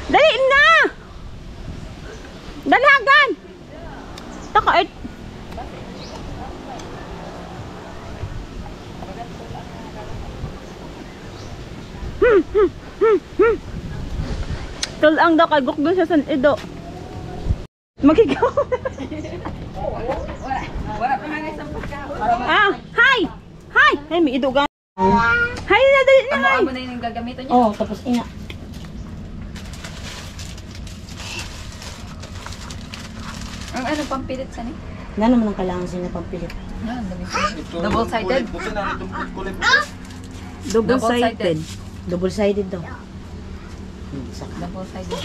Dali na! Dalagan! Taka-ert. Tulang daw kay Gukdo sa San Edo. Magigaw. Wala pa nga isang pagkaon. Ah, hi! Hi! Ay, may ido gan. Hi na, dali na, hi! Ano na yung gagamitan niya? Oh, tapos ina. Ang ano, pampilit sa ni? Na naman ang kailangan sila pagpilit. Yan, double-sided. Double-sided. Double-sided daw. Saka, Double-sided.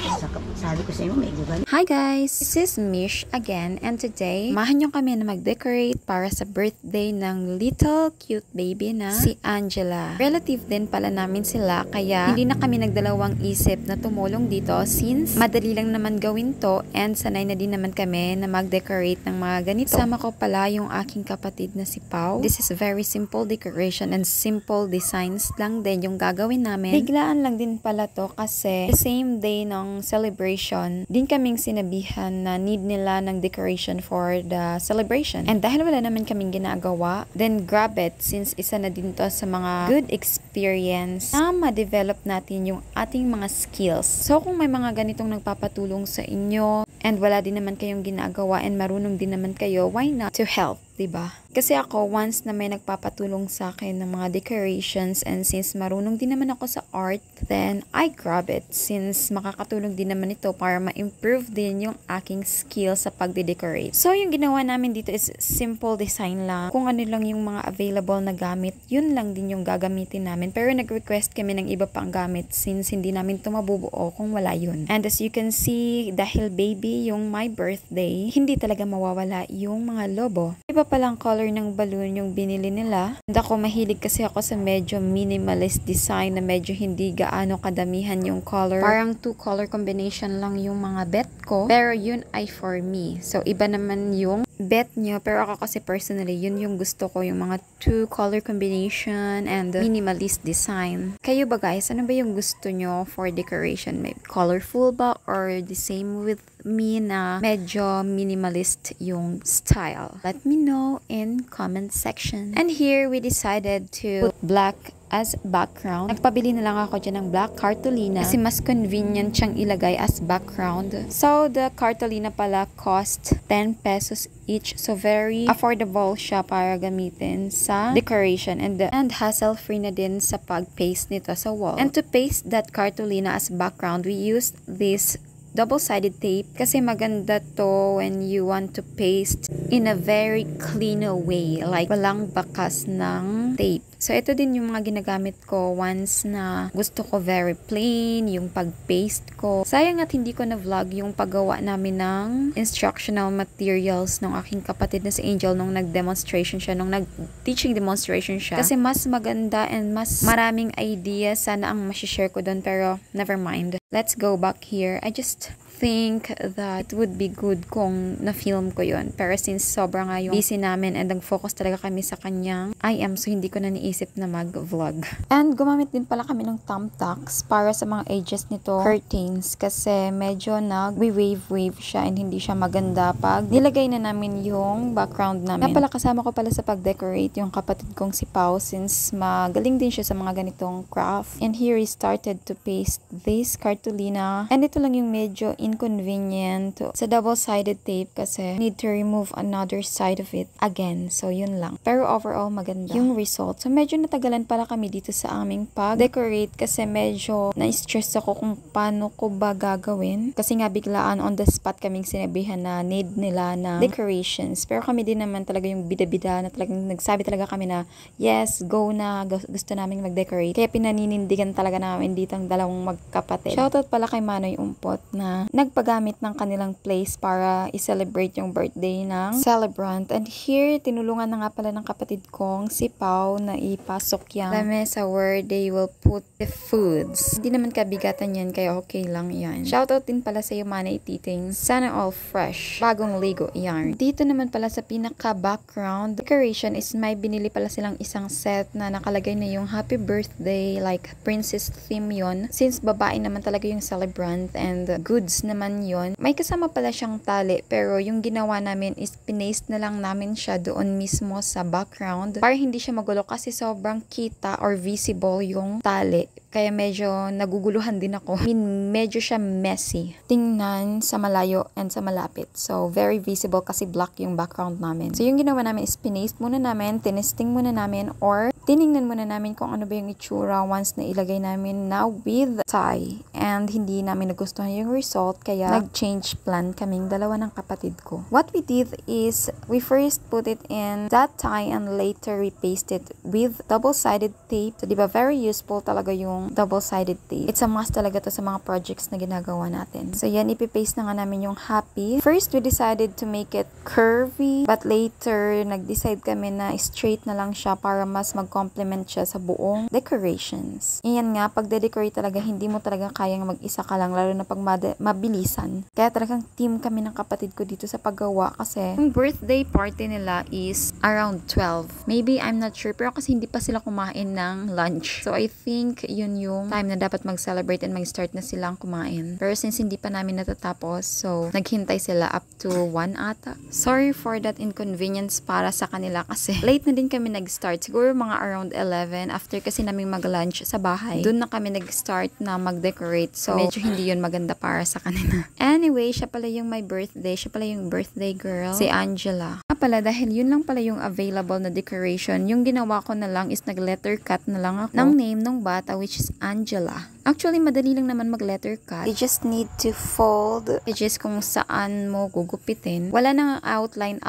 sabi ko sa inyo, may gugan. Hi guys! This is Mish again, and today, mahan nyo kami na mag-decorate para sa birthday ng little cute baby na si Angela. Relative din pala namin sila, kaya hindi na kami nagdalawang isip na tumulong dito since madali lang naman gawin to and sanay na din naman kami na mag-decorate ng mga ganito. Sama ko pala yung aking kapatid na si Pau. This is very simple decoration and simple designs lang din yung gagawin namin. Biglaan lang din pala to kasi the same day ng celebration, din kaming sinabihan na need nila ng decoration for the celebration. And dahil wala naman kaming ginagawa, then grab it since isa na din to sa mga good experience na ma-develop natin yung ating mga skills. So kung may mga ganitong nagpapatulong sa inyo and wala din naman kayong ginagawa and marunong din naman kayo, why not to help? Diba? Kasi ako, once na may nagpapatulong sa akin ng mga decorations and since marunong din naman ako sa art, then I grab it since makakatulong din naman ito para ma-improve din yung aking skill sa pagde-decorate. So, yung ginawa namin dito is simple design lang. Kung ano lang yung mga available na gamit, yun lang din yung gagamitin namin. Pero nag-request kami ng iba pang gamit since hindi namin ito mabubuo kung wala yun. And as you can see, dahil baby yung my birthday, hindi talaga mawawala yung mga lobo. Iba palang color ng balloon yung binili nila. And ako mahilig kasi ako sa medyo minimalist design na medyo hindi gaano kadamihan yung color. Parang 2 color combination lang yung mga bet ko. Pero yun ay for me. So iba naman yung bet nyo. Pero ako kasi personally, yun yung gusto ko. Yung mga 2 color combination and minimalist design. Kayo ba guys? Ano ba yung gusto nyo for decoration? Maybe colorful ba? Or the same with me na medyo minimalist yung style? Let me know in comment section. And here we decided to put black as background. Nagpabili na lang ako dyan ng black cartolina kasi mas convenient siyang ilagay as background. So, the cartolina pala cost 10 pesos each. So, very affordable siya para gamitin sa decoration and hassle-free na din sa pag-paste nito sa wall. And to paste that cartolina as background, we used this double-sided tape kasi maganda to when you want to paste in a very clean way, like walang bakas ng tape. So, ito din yung mga ginagamit ko once na gusto ko very plain, yung pag-paste ko. Sayang at hindi ko na-vlog yung paggawa namin ng instructional materials ng aking kapatid na si Angel nung nag-demonstration siya, nung nag-teaching demonstration siya. Kasi mas maganda and mas maraming ideas sana ang masishare ko doon, pero never mind. Let's go back here. I just think that it would be good kung na-film ko yun. Pero since sobra nga yung busy namin and nag-focus talaga kami sa kanyang IM, so hindi ko na niisip na mag-vlog. And gumamit din pala kami ng thumbtacks para sa mga edges nito, curtains, kasi medyo nag-wave siya and hindi siya maganda pag nilagay na namin yung background namin. Kaya pala kasama ko pala sa pag-decorate yung kapatid kong si Pau since magaling din siya sa mga ganitong craft. And here we started to paste this cartolina. And ito lang yung medyo inconvenient sa double-sided tape kasi need to remove another side of it again. So, yun lang. Pero overall, maganda yung result. So, medyo natagalan pala kami dito sa aming pag-decorate kasi medyo na-stress ako kung paano ko ba gagawin. Kasi nga biglaan on the spot kaming sinabihan na need nila na decorations. Pero kami din naman talaga yung bida-bida na talagang nagsabi talaga kami na yes, go na. Gusto namin mag-decorate. Kaya pinaninindigan talaga namin dito ang dalawang magkapatid. Shoutout pala kay Manoy Umpot na nagpagamit ng kanilang place para i-celebrate yung birthday ng celebrant. And here, tinulungan na nga pala ng kapatid kong si Pau na ipasok yung lamesa where they will put the foods. Hindi naman kabigatan yan, kaya okay lang yan. Shoutout din pala sa iyo, Manay Titing. Sana all fresh. Bagong ligo yarn. Dito naman pala sa pinaka-background decoration is may binili pala silang isang set na nakalagay na yung happy birthday, like princess theme yon. Since babae naman talaga yung celebrant and goods naman yon. May kasama pala siyang tali, pero yung ginawa namin is pinaste na lang namin siya doon mismo sa background para hindi siya magulo kasi sobrang kita or visible yung tali. Kaya medyo naguguluhan din ako. I mean, medyo siya messy. Tingnan sa malayo and sa malapit. So, very visible kasi black yung background namin. So, yung ginawa namin is pinaste muna namin, tinesting muna namin, or tiningnan muna namin kung ano ba yung itsura once na ilagay namin na with tie. And hindi namin nagustuhan yung result, kaya nag-change plan kaming dalawa ng kapatid ko. What we did is, we first put it in that tie and later we pasted with double-sided tape. So, diba, very useful talaga yung double-sided tape. It's a must talaga to sa mga projects na ginagawa natin. So, yan, ipipaste na nga namin yung happy. First, we decided to make it curvy, but later, nag-decide kami na straight na lang siya para mas mag-complement siya sa buong decorations. Iyan nga, pag de-decorate talaga, hindi mo talaga kayang mag-isa ka lang, lalo na pag mabilisan. Kaya talagang team kami ng kapatid ko dito sa paggawa kasi yung birthday party nila is around 12. Maybe, I'm not sure, pero kasi hindi pa sila kumain ng lunch. So, I think yun yung time na dapat mag-celebrate and mag-start na silang kumain. Pero since hindi pa namin natatapos, so naghintay sila up to 1 ata. Sorry for that inconvenience para sa kanila kasi late na din kami nag-start. Siguro mga around 11 after kasi namin mag-lunch sa bahay. Doon na kami nag-start na mag-decorate. So medyo hindi yun maganda para sa kanila. Anyway, siya pala yung my birthday. Siya pala yung birthday girl. Si Angela. Pala dahil yun lang pala yung available na decoration. Yung ginawa ko na lang is nag-letter cut na lang ako ng name ng bata, which is Angela. Actually, madali lang naman mag-letter cut. You just need to fold pages kung saan mo gugupitin. Wala nang outline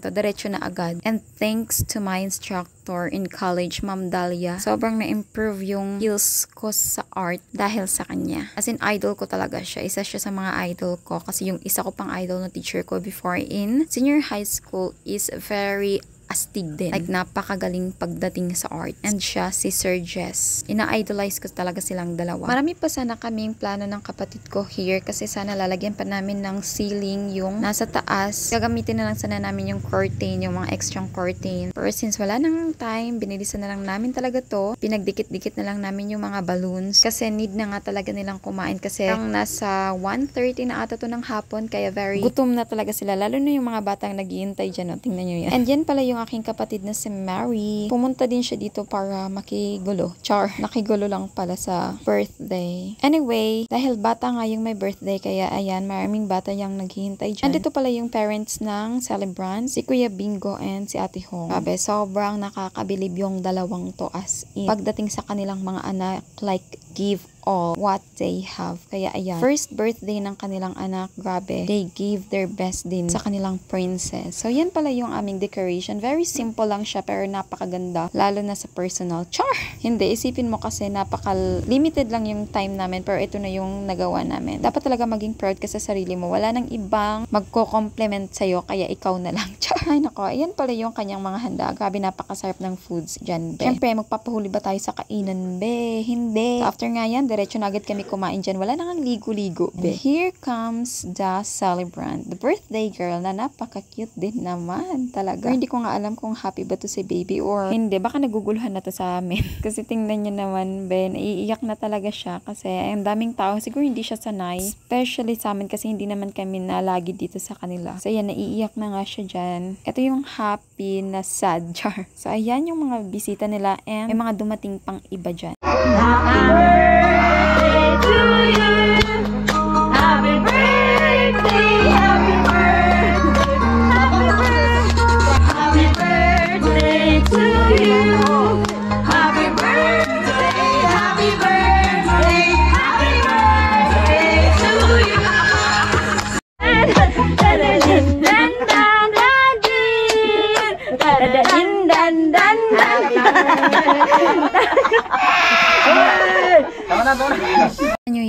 to. Diretso na agad. And thanks to my instructor in college, Ma'am Dalia, sobrang na-improve yung skills ko sa art dahil sa kanya. As in, idol ko talaga siya. Isa siya sa mga idol ko kasi yung isa ko pang idol na teacher ko before in senior high school is very astig din. Like, napakagaling pagdating sa art. And siya, si Sir Jess. Ina-idolize ko talaga silang dalawa. Marami pa sana kaming plano ng kapatid ko here kasi sana lalagyan pa namin ng ceiling yung nasa taas. Gagamitin na lang sana namin yung curtain, yung mga extra curtain. Pero since wala nang time, binilisan na lang namin talaga to. Pinagdikit-dikit na lang namin yung mga balloons kasi need na nga talaga nilang kumain kasi ang nasa 1:30 na ata to ng hapon kaya very gutom na talaga sila. Lalo na yung mga batang naghihintay dyan. Tingnan nyo yan. And yan pala yung aking kapatid na si Mary. Pumunta din siya dito para makigulo. Char, nakigulo lang pala sa birthday. Anyway, dahil bata nga yung may birthday, kaya ayan, maraming bata yung naghihintay dyan. Andito pala yung parents ng celebrant, si Kuya Bingo and si Ate Hong. Sabi, sobrang nakakabilib yung dalawang to as in. Pagdating sa kanilang mga anak, like, give all what they have. Kaya ayan, first birthday ng kanilang anak, grabe, they gave their best din sa kanilang princess. So yan pala yung aming decoration. Very simple lang siya pero napakaganda, lalo na sa personal. Char! Hindi, isipin mo kasi napaka-limited lang yung time namin pero ito na yung nagawa namin. Dapat talaga maging proud ka sa sarili mo. Wala nang ibang magko-compliment sa'yo kaya ikaw na lang. Char! Ay nako, ayan pala yung kanyang mga handa. Grabe, napakasarap ng foods dyan, be. Siyempre, magpapahuli ba tayo sa kainan, be? Hindi. So, after nga yan, diretso na agad kami kumain dyan. Wala nang ligo-ligo. And here comes the celebrant. The birthday girl na napaka-cute din naman talaga. Pero hindi ko nga alam kung happy ba to si baby or hindi. Baka naguguluhan na to sa amin. Kasi tingnan nyo naman, Ben, iiyak na talaga siya kasi ang daming tao. Siguro hindi siya sanay. Especially sa amin kasi hindi naman kami nalagi dito sa kanila. So ayan, naiiyak na nga siya dyan. Ito yung happy na sad jar. So ayan yung mga bisita nila and may mga dumating pang iba dyan.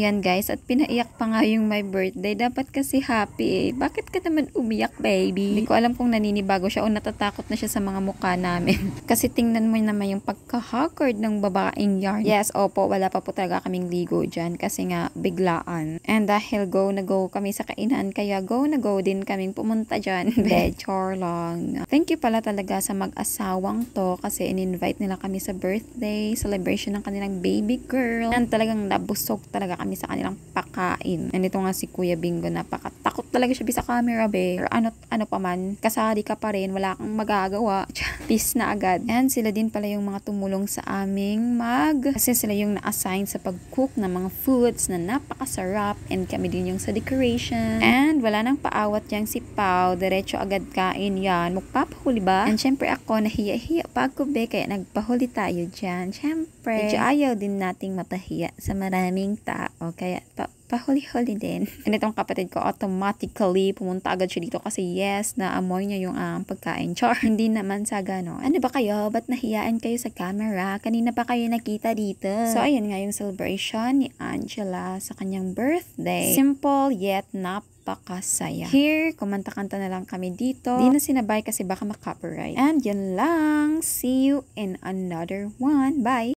Ayan guys, at pinaiyak pa nga yung my birthday. Dapat kasi happy eh. Bakit ka naman umiyak, baby? Hindi ko alam kung naninibago siya o natatakot na siya sa mga mukha namin. Kasi tingnan mo naman yung pagka-haggard ng babaeng yarn. Yes, opo, wala pa po talaga kaming ligo dyan kasi nga biglaan. And dahil go na go kami sa kainan, kaya go na go din kaming pumunta dyan. Char lang. Thank you pala talaga sa mag-asawang to kasi in-invite nila kami sa birthday celebration ng kanilang baby girl. And talagang nabusog talaga kami sa kanilang pakain. And ito nga si Kuya Bingo, napakatakot talaga siya bisa camera, be. Pero ano pa man, kasali ka pa rin, wala kang magagawa. Peace na agad. And sila din pala yung mga tumulong sa aming kasi sila yung na-assign sa pag-cook ng mga foods na napakasarap. And kami din yung sa decoration. And wala nang paawat yang si Pao. Diretso agad kain yan. Magpapahuli ba? And syempre ako, nahiya-hiya pa ako, be. Kaya nagpahuli tayo dyan. Syempre. Medyo ayaw din nating mapahiya sa maraming tao. Kaya pahuli-huli din. And itong kapatid ko, automatically pumunta agad siya dito kasi yes, naamoy niya yung pagkain. Char, hindi naman sa gano. Ano ba kayo? Ba't nahiyaan kayo sa camera? Kanina pa kayo nakita dito. So, ayun nga yung celebration ni Angela sa kanyang birthday. Simple yet napakasaya. Here, kumanta-kanta na lang kami dito. Di na sinabay kasi baka makopyright. And yun lang. See you in another one. Bye!